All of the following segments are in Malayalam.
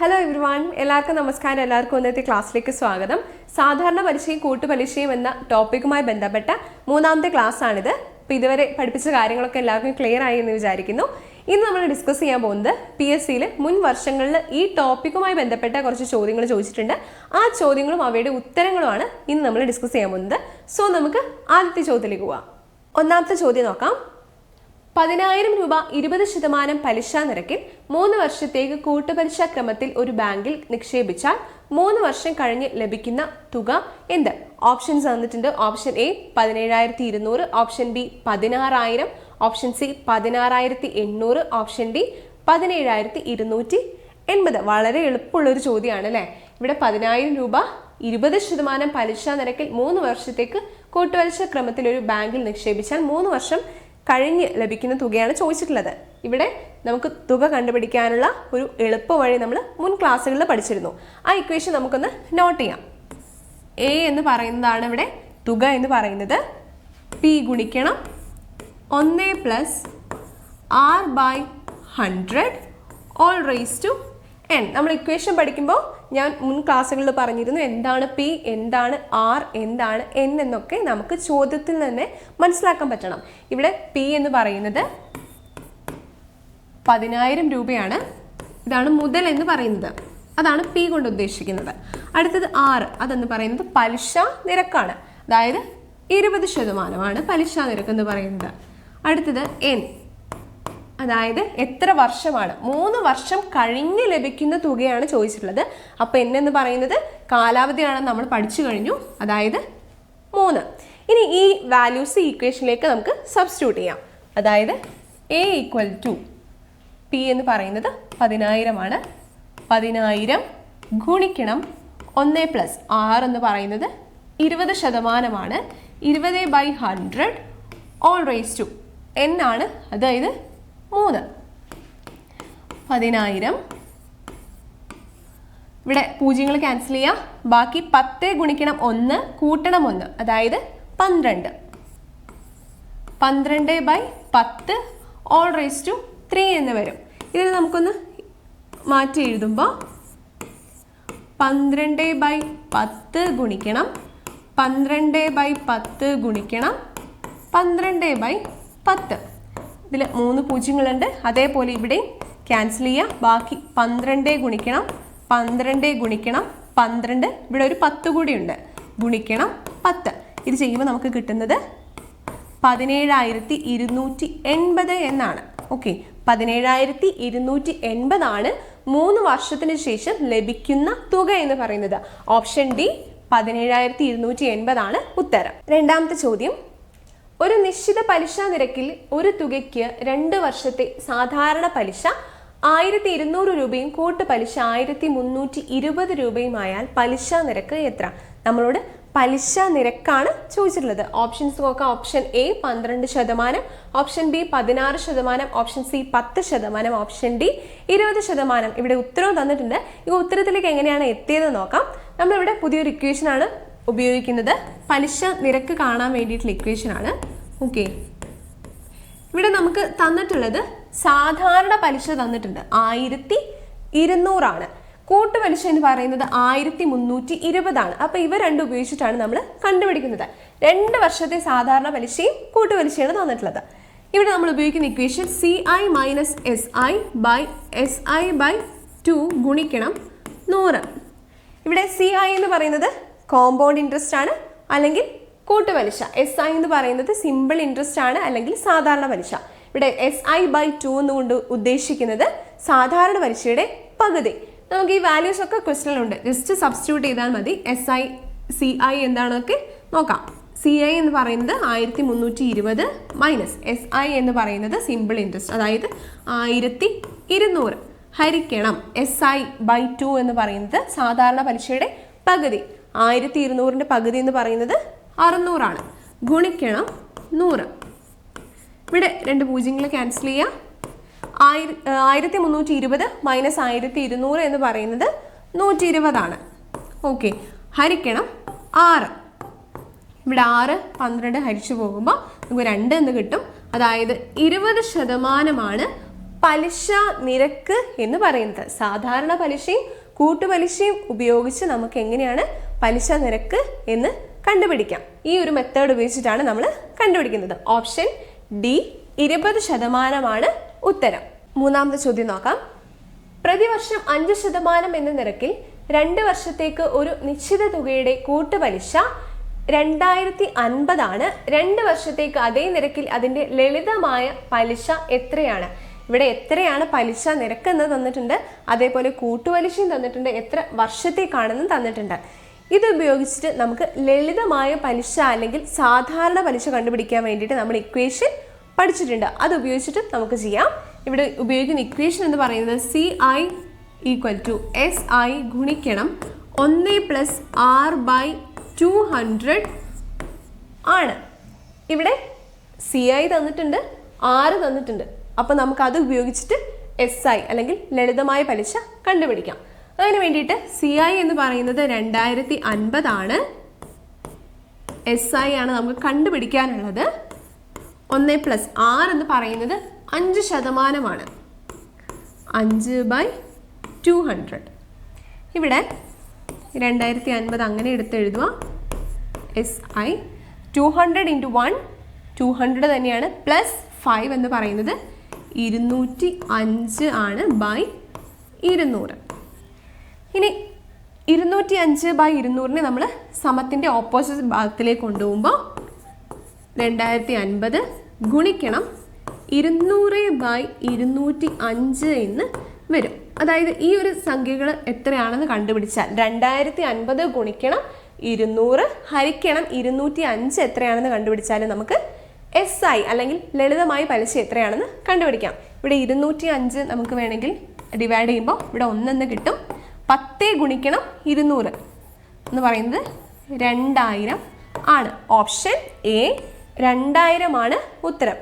ഹലോ എവ്രിവൺ, എല്ലാവർക്കും നമസ്കാരം. എല്ലാവർക്കും ഇന്നത്തെ ക്ലാസ്സിലേക്ക് സ്വാഗതം. സാധാരണ പലിശയും കൂട്ടുപലിശയും എന്ന ടോപ്പിക്കുമായി ബന്ധപ്പെട്ട മൂന്നാമത്തെ ക്ലാസ് ആണിത്. അപ്പോൾ ഇതുവരെ പഠിപ്പിച്ച കാര്യങ്ങളൊക്കെ എല്ലാവർക്കും ക്ലിയർ ആയി എന്ന് വിചാരിക്കുന്നു. ഇന്ന് നമ്മൾ ഡിസ്കസ് ചെയ്യാൻ പോകുന്നത് PSCയിൽ മുൻ വർഷങ്ങളിൽ ഈ ടോപ്പിക്കുമായി ബന്ധപ്പെട്ട കുറച്ച് ചോദ്യങ്ങൾ ചോദിച്ചിട്ടുണ്ട്. ആ ചോദ്യങ്ങളും അവയുടെ ഉത്തരങ്ങളുമാണ് ഇന്ന് നമ്മൾ ഡിസ്കസ് ചെയ്യാൻ പോകുന്നത്. സോ നമുക്ക് ആദ്യത്തെ ചോദ്യത്തിലേക്ക് പോവാം. ഒന്നാമത്തെ ചോദ്യം നോക്കാം. 10,000 രൂപ 20% പലിശ നിരക്കിൽ 3 വർഷത്തേക്ക് കൂട്ടുപലിശ ക്രമത്തിൽ ഒരു ബാങ്കിൽ നിക്ഷേപിച്ചാൽ 3 വർഷം കഴിഞ്ഞ് ലഭിക്കുന്ന തുക എന്ത്? ഓപ്ഷൻസ് തന്നിട്ടുണ്ട്. Option A 17,200, option B 16,000, option C 16,800, option D 17,280. വളരെ എളുപ്പമുള്ളൊരു ചോദ്യമാണ് അല്ലേ? ഇവിടെ 10,000 രൂപ 20% പലിശ നിരക്കിൽ 3 വർഷത്തേക്ക് കൂട്ടുപലിശ ക്രമത്തിൽ ഒരു ബാങ്കിൽ നിക്ഷേപിച്ചാൽ 3 വർഷം കഴിഞ്ഞ് ലഭിക്കുന്ന തുകയാണ് ചോദിച്ചിട്ടുള്ളത്. ഇവിടെ നമുക്ക് തുക കണ്ടുപിടിക്കാനുള്ള ഒരു എളുപ്പ വഴി നമ്മൾ മുൻ ക്ലാസ്സുകളിൽ പഠിച്ചിരുന്നു. ആ ഇക്വേഷൻ നമുക്കൊന്ന് നോട്ട് ചെയ്യാം. എ എന്ന് പറയുന്നതാണ് ഇവിടെ തുക എന്ന് പറയുന്നത്. പി ഗുണിക്കണം 1 + R/100 whole raise to n. നമ്മൾ ഇക്വേഷൻ പഠിക്കുമ്പോൾ ഞാൻ മുൻ ക്ലാസ്സുകളിൽ പറഞ്ഞിരുന്നു എന്താണ് പി, എന്താണ് ആർ, എന്താണ് എൻ എന്നൊക്കെ നമുക്ക് ചോദ്യത്തിൽ തന്നെ മനസ്സിലാക്കാൻ പറ്റണം. ഇവിടെ പി എന്ന് പറയുന്നത് 10,000 രൂപയാണ്. ഇതാണ് മുതൽ എന്ന് പറയുന്നത്. അതാണ് പി കൊണ്ട് ഉദ്ദേശിക്കുന്നത്. അടുത്തത് ആർ, അതെന്ന് പറയുന്നത് പലിശ നിരക്കാണ്. അതായത് 20% പലിശ നിരക്ക് എന്ന് പറയുന്നത്. അടുത്തത് എൻ, അതായത് എത്ര വർഷമാണ്, 3 വർഷം കഴിഞ്ഞ് ലഭിക്കുന്ന തുകയാണ് ചോദിച്ചിട്ടുള്ളത്. അപ്പോൾ എൻ എന്ന് പറയുന്നത് കാലാവധിയാണെന്ന് നമ്മൾ പഠിച്ചു കഴിഞ്ഞു, അതായത് 3. ഇനി ഈ വാല്യൂസ് ഈക്വേഷനിലേക്ക് നമുക്ക് സബ്സ്റ്റിറ്റ്യൂട്ട് ചെയ്യാം. അതായത് എ = പി എന്ന് പറയുന്നത് 10,000 ആണ്. 10,000 ഗുണിക്കണം 1 + R എന്ന് പറയുന്നത് 20% 20/100 ഓൾ റേസ് ടു n ആണ്, അതായത് 3. 10,000 ഇവിടെ പൂജ്യങ്ങൾ ക്യാൻസൽ ചെയ്യാം. ബാക്കി 10 ഗുണിക്കണം 1 കൂട്ടണം 1, അതായത് 12. 12/10 ഓൾ റേസ് ടു 3 എന്ന് വരും. ഇതിന് നമുക്കൊന്ന് മാറ്റി എഴുതുമ്പോൾ 12/10 ഗുണിക്കണം 12/10 ഗുണിക്കണം 12/10. ഇതിൽ 3 പൂജ്യങ്ങളുണ്ട്. അതേപോലെ ഇവിടെയും ക്യാൻസൽ ചെയ്യുക. ബാക്കി 12 ഗുണിക്കണം 12 ഗുണിക്കണം 12, ഇവിടെ ഒരു 10 കൂടിയുണ്ട്, ഗുണിക്കണം 10. ഇത് ചെയ്യുമ്പോൾ നമുക്ക് കിട്ടുന്നത് 17,280 എന്നാണ്. ഓക്കെ, 17,280 ആണ് 3 വർഷത്തിന് ശേഷം ലഭിക്കുന്ന തുക എന്ന് പറയുന്നത്. ഓപ്ഷൻ ഡി 17,280 ആണ് ഉത്തരം. രണ്ടാമത്തെ ചോദ്യം. ഒരു നിശ്ചിത പലിശ നിരക്കിൽ ഒരു തുകയ്ക്ക് 2 വർഷത്തെ സാധാരണ പലിശ 1,200 രൂപയും കൂട്ടുപലിശ 1,320 രൂപയുമായാൽ പലിശ നിരക്ക് എത്ര? നമ്മളോട് പലിശ നിരക്കാണ് ചോദിച്ചിട്ടുള്ളത്. ഓപ്ഷൻസ് നോക്കാം. Option A 12%, option B 16%, option C 10%, option D 20%. ഇവിടെ ഉത്തരവും തന്നിട്ടുണ്ട്. ഈ ഉത്തരത്തിലേക്ക് എങ്ങനെയാണ് എത്തിയതെന്ന് നോക്കാം. നമ്മളിവിടെ പുതിയൊരു ഇക്വേഷനാണ് ഉപയോഗിക്കുന്നത്. പലിശ നിരക്ക് കാണാൻ വേണ്ടിയിട്ടുള്ള ഇക്വേഷനാണ്. ഓക്കെ, ഇവിടെ നമുക്ക് തന്നിട്ടുള്ളത് സാധാരണ പലിശ തന്നിട്ടുണ്ട് 1,200 ആണ്. കൂട്ടുപലിശ എന്ന് പറയുന്നത് 1,320 ആണ്. അപ്പോൾ ഇവ രണ്ടും ഉപയോഗിച്ചിട്ടാണ് നമ്മൾ കണ്ടുപിടിക്കുന്നത്. 2 വർഷത്തെ സാധാരണ പലിശയും കൂട്ടുപലിശയാണ് തന്നിട്ടുള്ളത്. ഇവിടെ നമ്മൾ ഉപയോഗിക്കുന്ന ഇക്വേഷൻ CI - SI/SI/2 ഗുണിക്കണം 100. ഇവിടെ CI എന്ന് പറയുന്നത് കോമ്പൗണ്ട് ഇൻട്രസ്റ്റ് ആണ്, അല്ലെങ്കിൽ കൂട്ടുപലിശ. SI എന്ന് പറയുന്നത് സിമ്പിൾ ഇൻട്രസ്റ്റ് ആണ്, അല്ലെങ്കിൽ സാധാരണ പലിശ. ഇവിടെ SI/2 എന്നുകൊണ്ട് ഉദ്ദേശിക്കുന്നത് സാധാരണ പലിശയുടെ പകുതി. നമുക്ക് ഈ വാല്യൂസ് ഒക്കെ ക്വസ്റ്റനിലുണ്ട്, ജസ്റ്റ് സബ്സ്റ്റിറ്റ്യൂട്ട് ചെയ്താൽ മതി. SI CI എന്താണെന്നൊക്കെ നോക്കാം. CI എന്ന് പറയുന്നത് 1,320 മൈനസ് SI എന്ന് പറയുന്നത് സിമ്പിൾ ഇൻട്രസ്റ്റ്, അതായത് 1,200 ഹരിക്കണം SI/2 എന്ന് പറയുന്നത് സാധാരണ പലിശയുടെ പകുതി. 1,200ന്റെ പകുതി എന്ന് പറയുന്നത് 600 ആണ്, ഗുണിക്കണം 100. ഇവിടെ 2 പൂജ്യങ്ങൾ ക്യാൻസൽ ചെയ്യാം. 1,320 മൈനസ് 1,200 എന്ന് പറയുന്നത് 120 ആണ്. ഓക്കെ, ഹരിക്കണം 6. ഇവിടെ 6 12 ഹരിച്ചു പോകുമ്പോൾ നമുക്ക് 2 എന്ന് കിട്ടും. അതായത് 20% പലിശ നിരക്ക് എന്ന് പറയുന്നത്. സാധാരണ പലിശയും കൂട്ടുപലിശയും ഉപയോഗിച്ച് നമുക്ക് എങ്ങനെയാണ് പലിശ നിരക്ക് എന്ന് കണ്ടുപിടിക്കാം. ഈ ഒരു മെത്തേഡ് ഉപയോഗിച്ചിട്ടാണ് നമ്മൾ കണ്ടുപിടിക്കുന്നത്. ഓപ്ഷൻ ഡി 20% ഉത്തരം. മൂന്നാമത്തെ ചോദ്യം നോക്കാം. പ്രതിവർഷം 5% എന്ന നിരക്കിൽ 2 വർഷത്തേക്ക് ഒരു നിശ്ചിത തുകയുടെ കൂട്ടുപലിശ 2050 2 വർഷത്തേക്ക് അതേ നിരക്കിൽ അതിന്റെ ലളിതമായ പലിശ എത്രയാണ്? ഇവിടെ എത്രയാണ് പലിശ നിരക്ക് എന്ന് തന്നിട്ടുണ്ട്, അതേപോലെ കൂട്ടുപലിശയും തന്നിട്ടുണ്ട്, എത്ര വർഷത്തേക്കാണെന്നും തന്നിട്ടുണ്ട്. ഇത് ഉപയോഗിച്ചിട്ട് നമുക്ക് ലളിതമായ പലിശ അല്ലെങ്കിൽ സാധാരണ പലിശ കണ്ടുപിടിക്കാൻ വേണ്ടിയിട്ട് നമ്മൾ ഇക്വേഷൻ പഠിച്ചിട്ടുണ്ട്. അത് ഉപയോഗിച്ചിട്ട് നമുക്ക് ചെയ്യാം. ഇവിടെ ഉപയോഗിക്കുന്ന ഇക്വേഷൻ എന്ന് പറയുന്നത് CI = SI ഗുണിക്കണം 1 + R/200 ആണ്. ഇവിടെ CI തന്നിട്ടുണ്ട്, R തന്നിട്ടുണ്ട്. അപ്പോൾ നമുക്ക് അത് ഉപയോഗിച്ചിട്ട് SI അല്ലെങ്കിൽ ലളിതമായ പലിശ കണ്ടുപിടിക്കാം. അതിന് വേണ്ടിയിട്ട് CI എന്ന് പറയുന്നത് 2050 SI ആണ് നമുക്ക് കണ്ടുപിടിക്കാനുള്ളത്. 1 + R എന്ന് പറയുന്നത് 5% 5/200. ഇവിടെ 2050 അങ്ങനെ എടുത്തെഴുതുക. SI 200 × 1 200 തന്നെയാണ്, +5 എന്ന് പറയുന്നത് 205 ആണ് /200. ഇനി 205/200 നമ്മൾ സമത്തിൻ്റെ ഓപ്പോസിറ്റ് ഭാഗത്തിലേക്ക് കൊണ്ടുപോകുമ്പോൾ 2050 ഗുണിക്കണം 200/205 എന്ന് വരും. അതായത് ഈ ഒരു സംഖ്യകൾ എത്രയാണെന്ന് കണ്ടുപിടിച്ചാൽ 2050 ഗുണിക്കണം 200 ഹരിക്കണം 205 എത്രയാണെന്ന് കണ്ടുപിടിച്ചാൽ നമുക്ക് SI അല്ലെങ്കിൽ ലളിതമായ പലിശ എത്രയാണെന്ന് കണ്ടുപിടിക്കാം. ഇവിടെ 205 നമുക്ക് വേണമെങ്കിൽ ഡിവൈഡ് ചെയ്യുമ്പോൾ ഇവിടെ 1 കിട്ടും. 10 ഗുണിക്കണം 200 എന്ന് പറയുന്നത് 2000 ആണ്. ഓപ്ഷൻ എ 2000 ആണ് ഉത്തരം.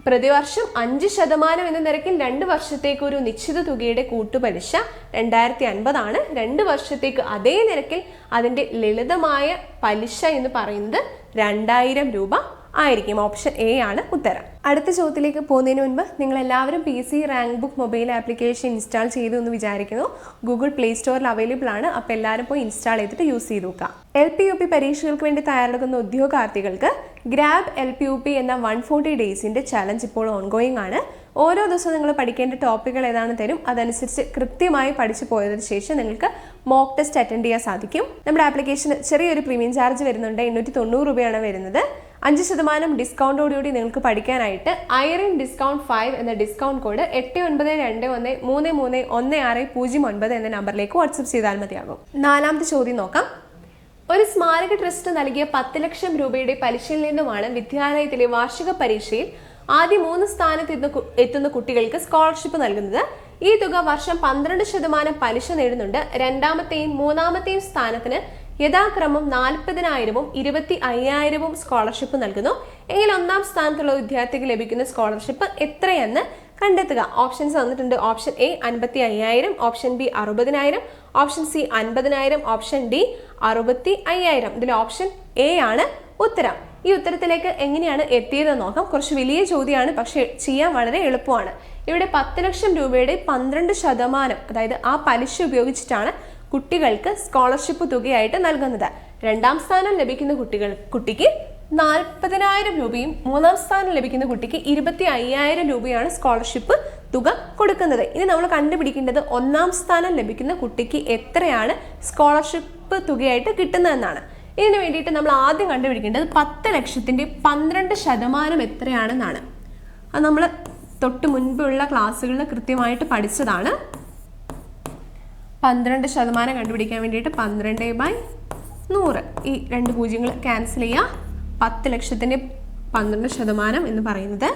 പ്രതിവർഷം 5% എന്ന നിരക്കിൽ 2 വർഷത്തേക്ക് ഒരു നിശ്ചിത തുകയുടെ കൂട്ടുപലിശ 2050 2 വർഷത്തേക്ക് അതേ നിരക്കിൽ അതിൻ്റെ ലളിതമായ പലിശ എന്ന് പറയുന്നത് 2000 രൂപ ആയിരിക്കും. ഓപ്ഷൻ എ ആണ് ഉത്തരം. അടുത്ത ചോദ്യത്തിലേക്ക് പോകുന്നതിന് മുൻപ് നിങ്ങൾ എല്ലാവരും PC rank book mobile application install ചെയ്തു എന്ന് വിചാരിക്കുന്നു. ഗൂഗിൾ പ്ലേ സ്റ്റോറിൽ അവൈലബിൾ ആണ്. അപ്പോൾ എല്ലാവരും പോയി ഇൻസ്റ്റാൾ ചെയ്തിട്ട് യൂസ് ചെയ്ത് നോക്കുക. LP UP പരീക്ഷകൾക്ക് വേണ്ടി തയ്യാറെടുക്കുന്ന ഉദ്യോഗാർത്ഥികൾക്ക് ഗ്രാബ് LP UP എന്ന 140 ഡേയ്സിൻ്റെ ചലഞ്ച് ഇപ്പോൾ ഓൺഗോയിങ് ആണ്. ഓരോ ദിവസവും നിങ്ങൾ പഠിക്കേണ്ട ടോപ്പിക്കുകൾ ഏതാണെന്ന് തരും. അതനുസരിച്ച് കൃത്യമായി പഠിച്ചു പോയതിനു ശേഷം നിങ്ങൾക്ക് മോക്ക് ടെസ്റ്റ് അറ്റൻഡ് ചെയ്യാൻ സാധിക്കും. നമ്മുടെ ആപ്ലിക്കേഷന് ചെറിയൊരു പ്രീമിയം ചാർജ് വരുന്നുണ്ട്. 890 രൂപയാണ് വരുന്നത്. 5% ഡിസ്കൗണ്ടോടുകൂടി നിങ്ങൾക്ക് പഠിക്കാനായിട്ട് ഐറിൻ ഡിസ്കൗണ്ട് 5 എന്ന ഡിസ്കൗണ്ട് കോഡ് 8921331609 എന്ന നമ്പറിലേക്ക് വാട്സപ്പ് ചെയ്താൽ മതിയാകും. നാലാമത്തെ ചോദ്യം നോക്കാം. ഒരു സ്മാരക ട്രസ്റ്റ് നൽകിയ 10 ലക്ഷം രൂപയുടെ പലിശയിൽ നിന്നുമാണ് വിദ്യാലയത്തിലെ വാർഷിക പരീക്ഷയിൽ ആദ്യ 3 സ്ഥാനത്ത് എത്തുന്ന കുട്ടികൾക്ക് സ്കോളർഷിപ്പ് നൽകുന്നത്. ഈ തുക വർഷം 12% പലിശ നേടുന്നുണ്ട്. രണ്ടാമത്തെയും മൂന്നാമത്തെയും സ്ഥാനത്തിന് യഥാക്രമം 40,000-ഉം 25,000-ഉം സ്കോളർഷിപ്പ് നൽകുന്നു. എങ്കിൽ ഒന്നാം സ്ഥാനത്തുള്ള വിദ്യാർത്ഥിക്ക് ലഭിക്കുന്ന സ്കോളർഷിപ്പ് എത്രയെന്ന് കണ്ടെത്തുക. ഓപ്ഷൻസ് തന്നിട്ടുണ്ട്. Option A 55,000, option B 60,000, option C 50,000, option D 65,000. ഇതിൽ ഓപ്ഷൻ എ ആണ് ഉത്തരം. ഈ ഉത്തരത്തിലേക്ക് എങ്ങനെയാണ് എത്തിയതെന്ന് നോക്കാം. കുറച്ച് വലിയ ചോദ്യമാണ്, പക്ഷേ ചെയ്യാൻ വളരെ എളുപ്പമാണ്. ഇവിടെ 10 ലക്ഷം രൂപയുടെ 12%, അതായത് ആ പലിശ ഉപയോഗിച്ചിട്ടാണ് കുട്ടികൾക്ക് സ്കോളർഷിപ്പ് തുകയായിട്ട് നൽകുന്നത്. രണ്ടാം സ്ഥാനം ലഭിക്കുന്ന കുട്ടിക്ക് 40,000 രൂപയും മൂന്നാം സ്ഥാനം ലഭിക്കുന്ന കുട്ടിക്ക് 25,000 രൂപയാണ് സ്കോളർഷിപ്പ് തുക കൊടുക്കുന്നത്. ഇനി നമ്മൾ കണ്ടുപിടിക്കേണ്ടത് ഒന്നാം സ്ഥാനം ലഭിക്കുന്ന കുട്ടിക്ക് എത്രയാണ് സ്കോളർഷിപ്പ് തുകയായിട്ട് കിട്ടുന്നതെന്നാണ്. ഇതിനു വേണ്ടിയിട്ട് നമ്മൾ ആദ്യം കണ്ടുപിടിക്കേണ്ടത് 10 ലക്ഷത്തിൻ്റെ 12% എത്രയാണെന്നാണ്. അത് നമ്മൾ തൊട്ട് മുൻപുള്ള ക്ലാസ്സുകളിൽ കൃത്യമായിട്ട് പഠിച്ചതാണ്. 12% കണ്ടുപിടിക്കാൻ വേണ്ടിയിട്ട് 12/100 ഈ 2 പൂജ്യങ്ങൾ ക്യാൻസൽ ചെയ്യുക. 10 ലക്ഷത്തിൻ്റെ 12% എന്ന് പറയുന്നത്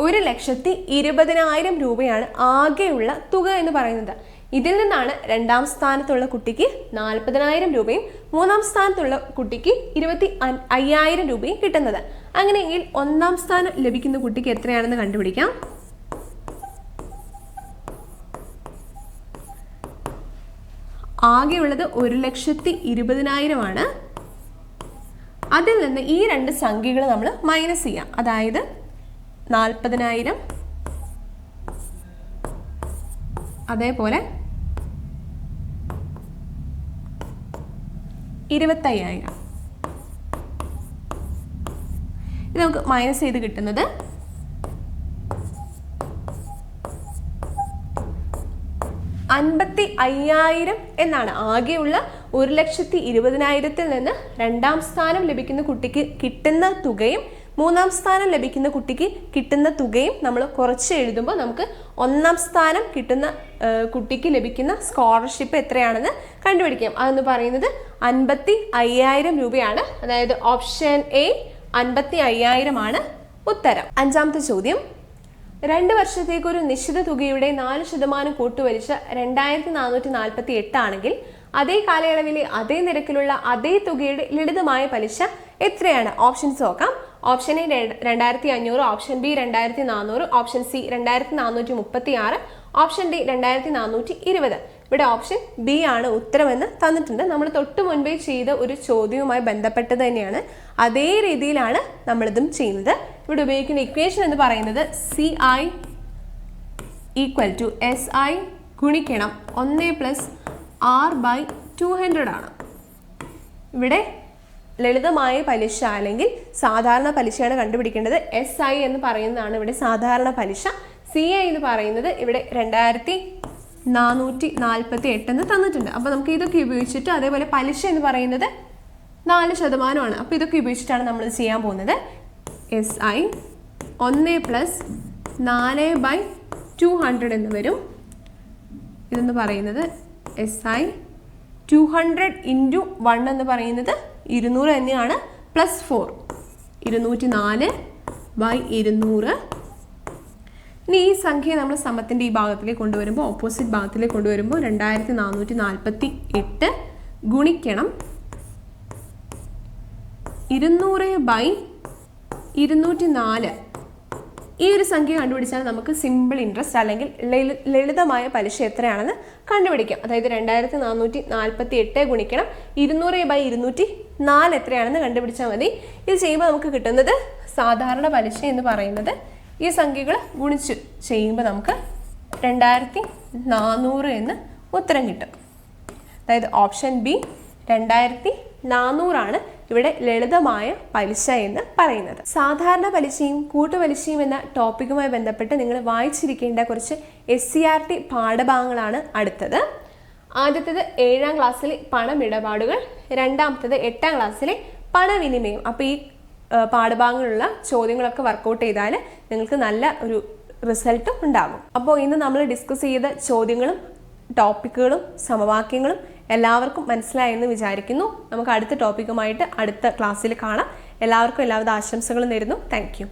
1,20,000 രൂപയാണ് ആകെയുള്ള തുക എന്ന് പറയുന്നത്. ഇതിൽ നിന്നാണ് രണ്ടാം സ്ഥാനത്തുള്ള കുട്ടിക്ക് 40,000 രൂപയും മൂന്നാം സ്ഥാനത്തുള്ള കുട്ടിക്ക് 25,000 രൂപയും കിട്ടുന്നത്. അങ്ങനെയെങ്കിൽ ഒന്നാം സ്ഥാനം ലഭിക്കുന്ന കുട്ടിക്ക് എത്രയാണെന്ന് കണ്ടുപിടിക്കാം. ആകെയുള്ളത് 1,20,000 ആണ്. അതിൽ നിന്ന് ഈ രണ്ട് സംഖ്യകൾ നമ്മൾ മൈനസ് ചെയ്യാം. അതായത് 40,000 അതേപോലെ 25,000. ഇത് നമുക്ക് മൈനസ് ചെയ്ത് കിട്ടുന്നത് 55,000 എന്നാണ്. ആകെയുള്ള 1,20,000-ൽ നിന്ന് രണ്ടാം സ്ഥാനം ലഭിക്കുന്ന കുട്ടിക്ക് കിട്ടുന്ന തുകയും മൂന്നാം സ്ഥാനം ലഭിക്കുന്ന കുട്ടിക്ക് കിട്ടുന്ന തുകയും നമ്മൾ കുറച്ച് എഴുതുമ്പോൾ നമുക്ക് ഒന്നാം സ്ഥാനം കിട്ടുന്ന കുട്ടിക്ക് ലഭിക്കുന്ന സ്കോളർഷിപ്പ് എത്രയാണെന്ന് കണ്ടുപിടിക്കാം. അതെന്ന് പറയുന്നത് 55,000 രൂപയാണ്. അതായത് ഓപ്ഷൻ എ 55,000 ആണ് ഉത്തരം. അഞ്ചാമത്തെ ചോദ്യം, 2 വർഷത്തേക്ക് ഒരു നിശ്ചിത തുകയുടെ 4% കൂട്ടുപലിശ 2,448 ആണെങ്കിൽ അതേ കാലയളവിലെ അതേ നിരക്കിലുള്ള അതേ തുകയുടെ ലളിതമായ പലിശ എത്രയാണ്? ഓപ്ഷൻസ് നോക്കാം. Option A 2,500, option B 2,400, option C 2,436, option D 2,420. ഇവിടെ ഓപ്ഷൻ ബി ആണ് ഉത്തരമെന്ന് തന്നിട്ടുണ്ട്. നമ്മൾ തൊട്ട് മുൻപേ ചെയ്ത ഒരു ചോദ്യവുമായി ബന്ധപ്പെട്ടത് തന്നെയാണ്. അതേ രീതിയിലാണ് നമ്മളിതും ചെയ്യുന്നത്. ഇവിടെ ഉപയോഗിക്കുന്ന ഇക്വേഷൻ എന്ന് പറയുന്നത് CI = SI ഗുണിക്കണം 1 + R/200 ആണ്. ഇവിടെ ലളിതമായ പലിശ അല്ലെങ്കിൽ സാധാരണ പലിശയാണ് കണ്ടുപിടിക്കേണ്ടത്. SI എന്ന് പറയുന്നതാണ് ഇവിടെ സാധാരണ പലിശ. CI എന്ന് പറയുന്നത് ഇവിടെ 2,448 എന്ന് തന്നിട്ടുണ്ട്. അപ്പോൾ നമുക്ക് ഇതൊക്കെ ഉപയോഗിച്ചിട്ട്, അതേപോലെ പലിശ എന്ന് പറയുന്നത് 4% അപ്പോൾ ഇതൊക്കെ ഉപയോഗിച്ചിട്ടാണ് നമ്മൾ ചെയ്യാൻ പോകുന്നത്. SI 1 + 4/200 എന്ന് വരും. ഇതെന്ന് പറയുന്നത് SI 200 × 1 എന്ന് പറയുന്നത് 200 തന്നെയാണ്, +4 204/200. ഇനി ഈ സംഖ്യ നമ്മൾ സമത്തിൻ്റെ ഈ ഭാഗത്തിലേക്ക് കൊണ്ടുവരുമ്പോൾ, ഓപ്പോസിറ്റ് ഭാഗത്തിലേക്ക് കൊണ്ടുവരുമ്പോൾ 2,448 ഗുണിക്കണം 200/204. ഈ ഒരു സംഖ്യ കണ്ടുപിടിച്ചാൽ നമുക്ക് സിമ്പിൾ ഇൻട്രസ്റ്റ് അല്ലെങ്കിൽ ലളിതമായ പലിശ എത്രയാണെന്ന് കണ്ടുപിടിക്കാം. അതായത് 2,448 ഗുണിക്കണം 200/204 എത്രയാണെന്ന് കണ്ടുപിടിച്ചാൽ മതി. ഇത് ചെയ്യുമ്പോൾ നമുക്ക് കിട്ടുന്നത് സാധാരണ പലിശ എന്ന് പറയുന്നത് ഈ സംഖ്യകൾ ഗുണിച്ച് ചെയ്യുമ്പോൾ നമുക്ക് 2,400 എന്ന് ഉത്തരം കിട്ടും. അതായത് ഓപ്ഷൻ ബി 2,400 ആണ് ഇവിടെ ലളിതമായ പലിശ എന്ന് പറയുന്നത്. സാധാരണ പലിശയും കൂട്ടുപലിശയും എന്ന ടോപ്പിക്കുമായി ബന്ധപ്പെട്ട് നിങ്ങൾ വായിച്ചിരിക്കേണ്ട കുറച്ച് SCERT പാഠഭാഗങ്ങളാണ് അടുത്തത്. ആദ്യത്തേത് 7ാം ക്ലാസ്സിലെ പണമിടപാടുകൾ, രണ്ടാമത്തേത് 8ാം ക്ലാസ്സിലെ പണവിനിമയം. അപ്പോൾ ഈ പാഠഭാഗങ്ങളുള്ള ചോദ്യങ്ങളൊക്കെ വർക്കൗട്ട് ചെയ്താൽ നിങ്ങൾക്ക് നല്ല ഒരു റിസൾട്ട് ഉണ്ടാകും. അപ്പോൾ ഇന്ന് നമ്മൾ ഡിസ്കസ് ചെയ്ത ചോദ്യങ്ങളും ടോപ്പിക്കുകളും സമവാക്യങ്ങളും എല്ലാവർക്കും മനസ്സിലായെന്ന് വിചാരിക്കുന്നു. നമുക്ക് അടുത്ത ടോപ്പിക്കുമായിട്ട് അടുത്ത ക്ലാസ്സിൽ കാണാം. എല്ലാവർക്കും എല്ലാവിധ ആശംസകളും നേരുന്നു. Thank you.